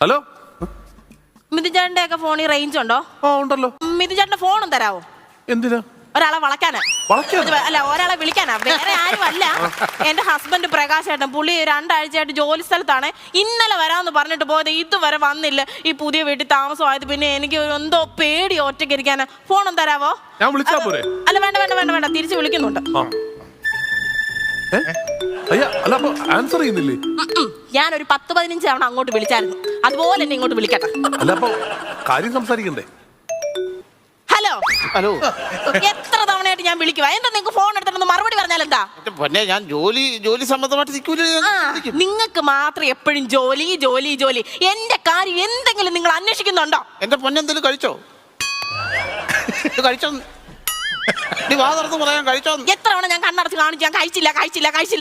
Hello, മിഥുചേട്ടന്റെ ഒക്കെ ഫോണിൽ range ഉണ്ടോ? ആ ഉണ്ടല്ലോ. മിഥുചേട്ടന്റെ ഫോണും തരാവോ? എന്തിനാ? ഒരാളെ വളക്കാനാ. അല്ല, ഒരാളെ വിളിക്കാനാ, വേറെ ആരും അല്ല. എന്റെ ഹസ്ബൻഡ് പ്രകാശ് ഏട്ടൻ, പുള്ളി 2 ആഴ്ചയായിട്ട് ജോലി സ്ഥലത്താണ്. ഇന്നലെ വരാമെന്ന് പറഞ്ഞിട്ട് പോയത് ഇതുവരെ വന്നില്ല. ഈ പുതിയ വീട്ടിൽ താമസമായത് പിന്നെ എനിക്ക് എന്തോ പേടി ഒറ്റയ്ക്ക് ഇരിക്കാനാ. ഫോണും തരാവോ? ഞാൻ വിളിച്ചാ പോരെ? അല്ല, വേണ്ട വേണ്ട വേണ്ട വേണ്ട, തിരിച്ച് വിളിക്കുന്നുണ്ട്. അല്ല, അപ്പൊ ആൻസർ ചെയ്യുന്നില്ലേ? ഞാനൊരു 10-15 തവണ അങ്ങോട്ട് വിളിച്ചായിരുന്നു, അതുപോലെ എന്നെ ഇങ്ങോട്ട് വിളിക്കട്ടെ. അല്ല, അപ്പൊ കാര്യം സംസാരിക്കണ്ടേ? ഹലോ ഹലോ, എത്ര തവണയായിട്ട് ഞാൻ വിളിക്കുവാ? എന്താ നിങ്ങൾക്ക് ഫോൺ എടുത്തിട്ടൊന്ന് മറുപടി പറഞ്ഞാൽ എന്താ? പിന്നെ ഞാൻ ജോലി സംബന്ധമായിട്ട് നിങ്ങൾക്ക് മാത്രം എപ്പോഴും ജോലി ജോലി ജോലി. എന്റെ കാര്യം എന്തെങ്കിലും നിങ്ങൾ അന്വേഷിക്കുന്നുണ്ടോ? എന്റെ പൊന്നെന്തെങ്കിലും കഴിച്ചോ? കഴിച്ചോ? വാ തുറന്ന് പറയാൻ കഴിച്ചോ? എത്ര തവണ ഞാൻ കണ്ണടച്ച് കാണിച്ചു, ഞാൻ കഴിച്ചില്ല കഴിച്ചില്ല കഴിച്ചില്ല.